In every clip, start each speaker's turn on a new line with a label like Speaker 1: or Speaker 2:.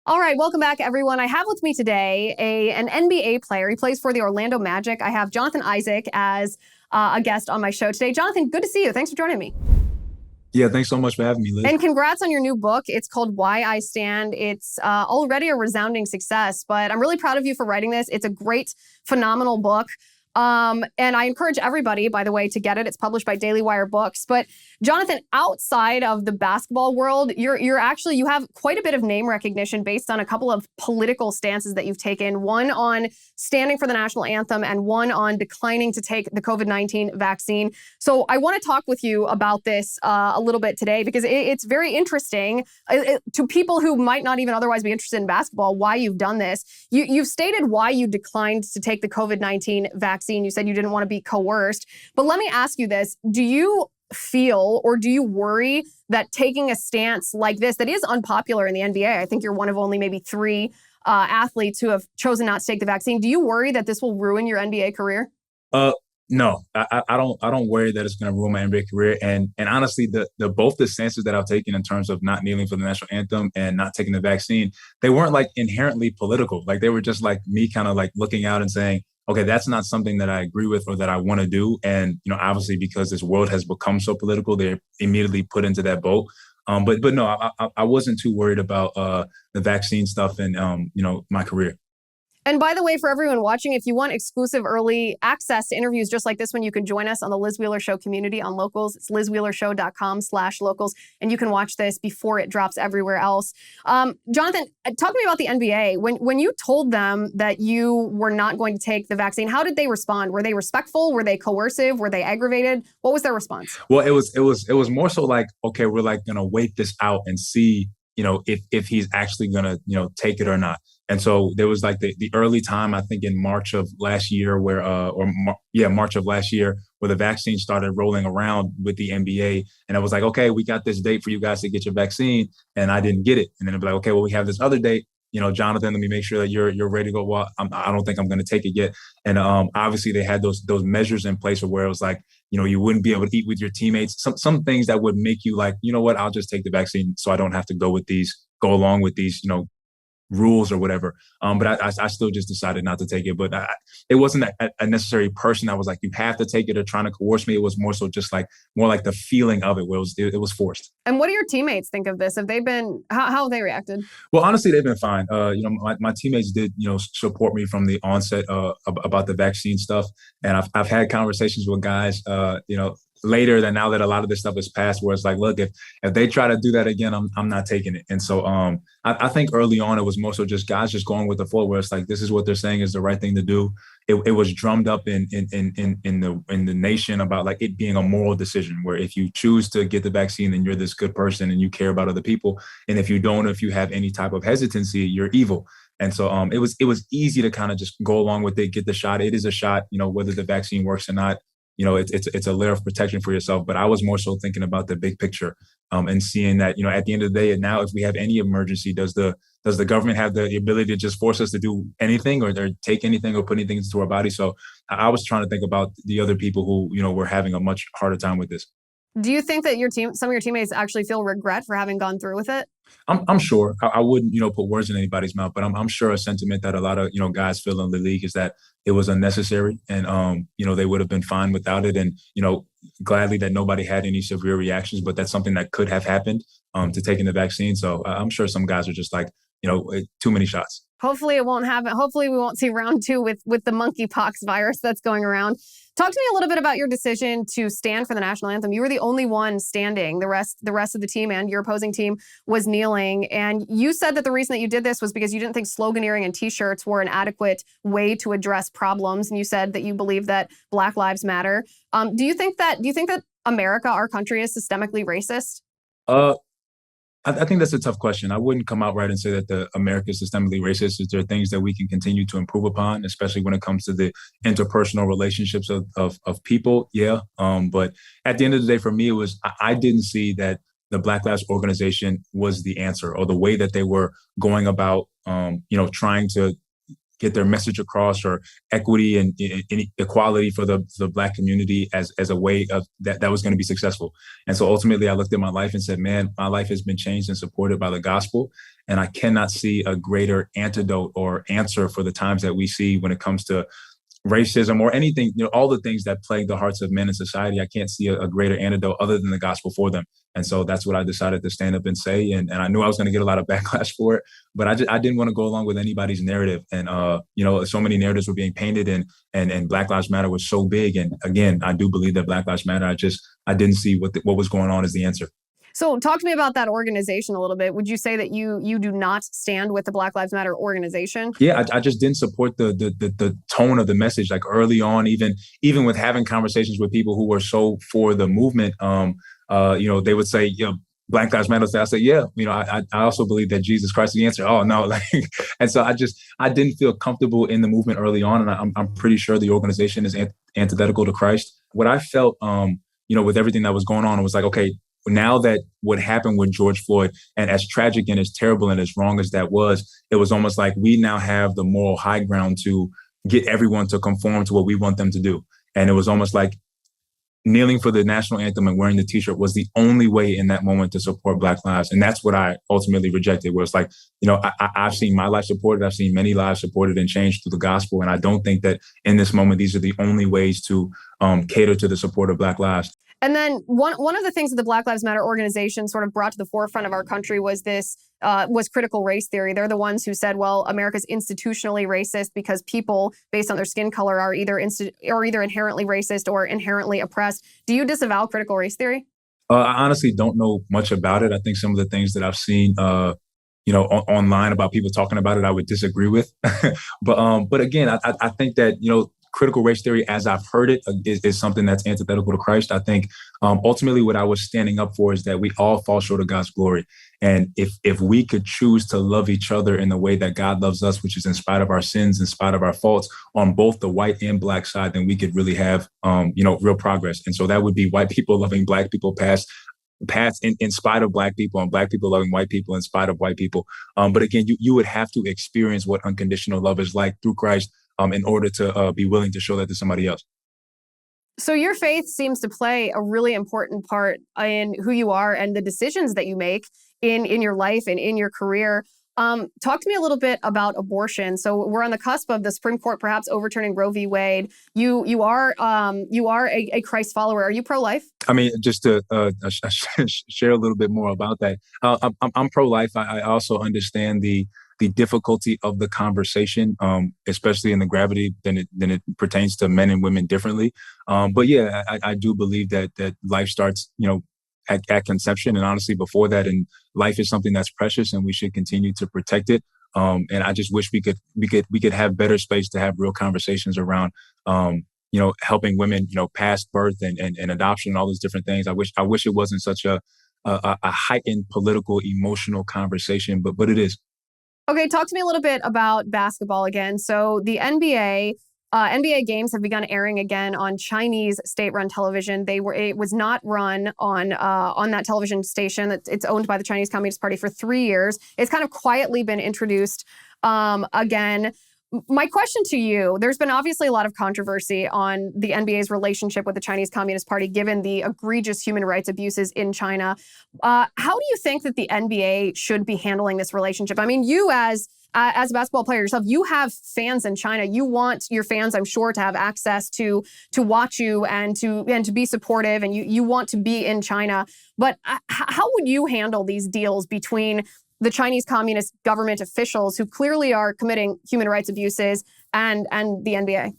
Speaker 1: All right, welcome back, everyone. I have with me today an NBA player. He plays for the Orlando Magic. I have Jonathan Isaac as a guest on my show today. Jonathan, good to see you. Thanks for joining me.
Speaker 2: Yeah, thanks so much for having me, Liz.
Speaker 1: And congrats on your new book. It's called Why I Stand. It's already a resounding success, but I'm really proud of you for writing this. It's a great, phenomenal book. And I encourage everybody, by the way, to get it. It's published by Daily Wire Books. But Jonathan, outside of the basketball world, you have quite a bit of name recognition based on a couple of political stances that you've taken. One on standing for the National Anthem and one on declining to take the COVID-19 vaccine. So I want to talk with you about this a little bit today because it's very interesting to people who might not even otherwise be interested in basketball, why you've done this. You've stated why you declined to take the COVID-19 vaccine. You said you didn't want to be coerced. But let me ask you this. Do you feel or do you worry that taking a stance like this that is unpopular in the NBA, I think you're one of only maybe three athletes who have chosen not to take the vaccine. Do you worry that this will ruin your NBA career?
Speaker 2: No, I don't worry that it's going to ruin my NBA career. And honestly, both the stances that I've taken in terms of not kneeling for the national anthem and not taking the vaccine, they weren't like inherently political. Like they were just like me kind of like looking out and saying, okay, that's not something that I agree with or that I want to do. And, obviously because this world has become so political, they're immediately put into that boat. But no, I wasn't too worried about the vaccine stuff and, my career.
Speaker 1: And by the way, for everyone watching, if you want exclusive early access to interviews just like this one, you can join us on the Liz Wheeler Show community on Locals. It's lizwheelershow.com/locals. And you can watch this before it drops everywhere else. Jonathan, talk to me about the NBA. When you told them that you were not going to take the vaccine, how did they respond? Were they respectful? Were they coercive? Were they aggravated? What was their response?
Speaker 2: Well, it was more so like, okay, we're like going to wait this out and see, if he's actually going to, take it or not. And so there was like the early time, I think in March of last year March of last year where the vaccine started rolling around with the NBA. And I was like, okay, we got this date for you guys to get your vaccine. And I didn't get it. And then it'd be like, okay, well, we have this other date. Jonathan, let me make sure that you're ready to go. Well, I don't think I'm going to take it yet. And obviously they had those measures in place where it was like, you wouldn't be able to eat with your teammates. Some things that would make you like, you know what, I'll just take the vaccine so I don't have to go along with these, rules or whatever. But I still just decided not to take it. But it wasn't a necessary person that was like, you have to take it or trying to coerce me. It was more so just like more like the feeling of it where it was forced.
Speaker 1: And what do your teammates think of this? Have they been, how have they reacted?
Speaker 2: Well, honestly, they've been fine. My teammates did, support me from the onset about the vaccine stuff. And I've had conversations with guys, later than now that a lot of this stuff is passed, where it's like, look, if they try to do that again, I'm not taking it. And so I think early on it was more so just guys just going with the flow, where it's like, this is what they're saying is the right thing to do. It was drummed up in the nation about like it being a moral decision, where if you choose to get the vaccine, then you're this good person and you care about other people. And if you don't, if you have any type of hesitancy, you're evil. And so it was easy to kind of just go along with it, get the shot. It is a shot, whether the vaccine works or not. It's a layer of protection for yourself. But I was more so thinking about the big picture and seeing that, at the end of the day, and now if we have any emergency, does the government have the ability to just force us to do anything or take anything or put anything into our body? So I was trying to think about the other people who, were having a much harder time with this.
Speaker 1: Do you think that some of your teammates actually feel regret for having gone through with it?
Speaker 2: I'm sure. I wouldn't, put words in anybody's mouth, but I'm sure a sentiment that a lot of, guys feel in the league is that it was unnecessary and, they would have been fine without it. And, gladly that nobody had any severe reactions, but that's something that could have happened to taking the vaccine. So I'm sure some guys are just like, too many shots.
Speaker 1: Hopefully it won't happen. Hopefully we won't see round two with the monkeypox virus that's going around. Talk to me a little bit about your decision to stand for the national anthem. You were the only one standing. The rest of the team and your opposing team was kneeling. And you said that the reason that you did this was because you didn't think sloganeering and T-shirts were an adequate way to address problems. And you said that you believe that Black Lives Matter. Do you think that America, our country, is systemically racist?
Speaker 2: I think that's a tough question. I wouldn't come out right and say that the America is systemically racist. There are things that we can continue to improve upon, especially when it comes to the interpersonal relationships of people. Yeah. But at the end of the day, for me, it was I didn't see that the Black Lives Organization was the answer or the way that they were going about, trying to get their message across, or equity and equality for the Black community as a way of that was going to be successful. And so ultimately I looked at my life and said, man, my life has been changed and supported by the gospel. And I cannot see a greater antidote or answer for the times that we see when it comes to racism or anything, all the things that plague the hearts of men in society. I can't see a greater antidote other than the gospel for them. And so that's what I decided to stand up and say. And I knew I was going to get a lot of backlash for it, but I didn't want to go along with anybody's narrative. And, so many narratives were being painted and Black Lives Matter was so big. And again, I do believe that Black Lives Matter. I didn't see what was going on as the answer.
Speaker 1: So talk to me about that organization a little bit. Would you say that you do not stand with the Black Lives Matter organization?
Speaker 2: Yeah, I just didn't support the tone of the message. Like early on, even with having conversations with people who were so for the movement, they would say, Black Lives Matter. I said, yeah, I also believe that Jesus Christ is the answer. Oh no, and so I didn't feel comfortable in the movement early on, and I'm pretty sure the organization is antithetical to Christ. What I felt, with everything that was going on, it was like, okay, now that what happened with George Floyd, and as tragic and as terrible and as wrong as that was, it was almost like we now have the moral high ground to get everyone to conform to what we want them to do. And it was almost like kneeling for the national anthem and wearing the t-shirt was the only way in that moment to support Black lives. And that's what I ultimately rejected, where it's like, I've seen my life supported. I've seen many lives supported and changed through the gospel. And I don't think that in this moment, these are the only ways to cater to the support of Black lives.
Speaker 1: And then one of the things that the Black Lives Matter organization sort of brought to the forefront of our country was critical race theory. They're the ones who said, well, America's institutionally racist because people based on their skin color are either inherently racist or inherently oppressed. Do you disavow critical race theory?
Speaker 2: I honestly don't know much about it. I think some of the things that I've seen, online about people talking about it, I would disagree with. But again, I think that, critical race theory, as I've heard it, is something that's antithetical to Christ. I think ultimately what I was standing up for is that we all fall short of God's glory. And if we could choose to love each other in the way that God loves us, which is in spite of our sins, in spite of our faults, on both the white and Black side, then we could really have, real progress. And so that would be white people loving Black people past in spite of Black people, and Black people loving white people in spite of white people. But again, you would have to experience what unconditional love is like through Christ in order to be willing to show that to somebody else.
Speaker 1: So your faith seems to play a really important part in who you are and the decisions that you make in your life and in your career. Talk to me a little bit about abortion. So we're on the cusp of the Supreme Court perhaps overturning Roe v. Wade. You are a Christ follower. Are you pro-life?
Speaker 2: I mean, just to share a little bit more about that. I'm pro-life. I also understand the difficulty of the conversation, especially in the gravity than it pertains to men and women differently. But yeah, I do believe that life starts, at conception, and honestly before that. And life is something that's precious, and we should continue to protect it. And I just wish we could have better space to have real conversations around, helping women, past birth and adoption and all those different things. I wish it wasn't such a heightened political, emotional conversation, but it is.
Speaker 1: Okay, talk to me a little bit about basketball again. So the NBA games have begun airing again on Chinese state-run television. It was not run on that television station. It's owned by the Chinese Communist Party for 3 years. It's kind of quietly been introduced again. My question to you, there's been obviously a lot of controversy on the NBA's relationship with the Chinese Communist Party, given the egregious human rights abuses in China. How do you think that the NBA should be handling this relationship? I mean, you as a basketball player yourself, you have fans in China. You want your fans, I'm sure, to have access to watch you and to be supportive, and you want to be in China. But how would you handle these deals between the Chinese Communist government officials who clearly are committing human rights abuses and the NBA?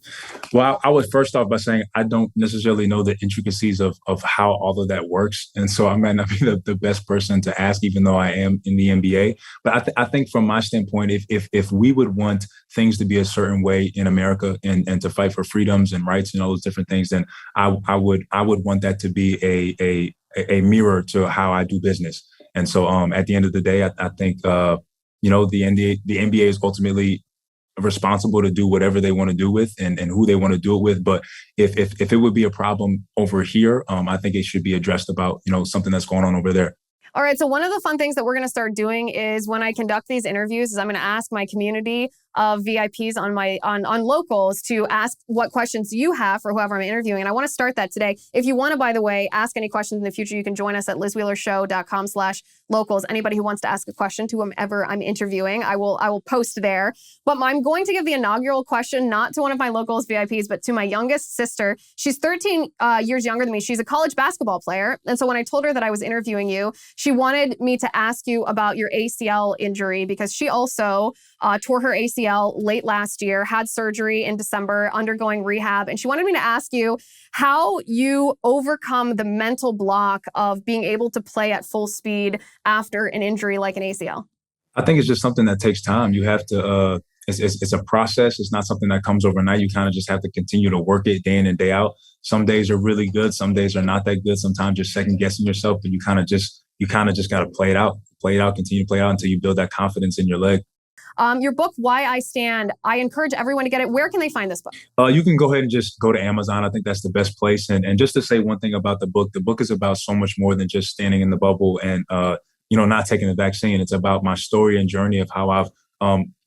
Speaker 2: Well, I would first off by saying I don't necessarily know the intricacies of how all of that works. And so I might not be the best person to ask, even though I am in the NBA. But I think from my standpoint, if we would want things to be a certain way in America and to fight for freedoms and rights and all those different things, then I would want that to be a mirror to how I do business. And so at the end of the day, I think, the NBA is ultimately responsible to do whatever they want to do with and who they want to do it with. But if it would be a problem over here, I think it should be addressed about, something that's going on over there.
Speaker 1: All right. So one of the fun things that we're going to start doing is when I conduct these interviews is I'm going to ask my community of VIPs on locals to ask what questions you have for whoever I'm interviewing. And I want to start that today. If you want to, by the way, ask any questions in the future, you can join us at lizwheelershow.com/locals. Anybody who wants to ask a question to whomever I'm interviewing, I will post there. But I'm going to give the inaugural question, not to one of my locals VIPs, but to my youngest sister. She's 13 years younger than me. She's a college basketball player. And so when I told her that I was interviewing you, she wanted me to ask you about your ACL injury, because she also tore her ACL late last year, had surgery in December, undergoing rehab. And she wanted me to ask you how you overcome the mental block of being able to play at full speed after an injury like an ACL.
Speaker 2: I think it's just something that takes time. You have to, it's a process. It's not something that comes overnight. You kind of just have to continue to work it day in and day out. Some days are really good. Some days are not that good. Sometimes you're second guessing yourself, but you kind of just got to play it out, continue to play it out until you build that confidence in your leg.
Speaker 1: Your book, Why I Stand, I encourage everyone to get it. Where can they find this book?
Speaker 2: You can go ahead and just go to Amazon. I think that's the best place. And just to say one thing about the book is about so much more than just standing in the bubble and, not taking the vaccine. It's about my story and journey of how I've,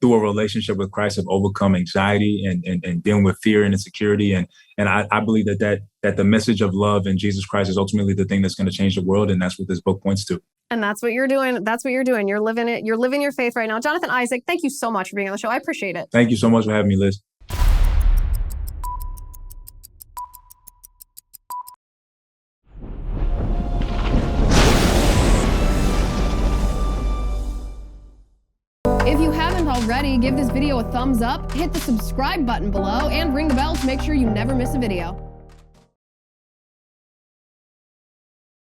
Speaker 2: through a relationship with Christ, have overcome anxiety and dealing with fear and insecurity. And I believe that the message of love in Jesus Christ is ultimately the thing that's going to change the world. And that's what this book points to.
Speaker 1: And that's what you're doing. That's what you're doing. You're living it. You're living your faith right now. Jonathan Isaac, thank you so much for being on the show. I appreciate it.
Speaker 2: Thank you so much for having me, Liz.
Speaker 1: If you haven't already, give this video a thumbs up, hit the subscribe button below, and ring the bell to make sure you never miss a video.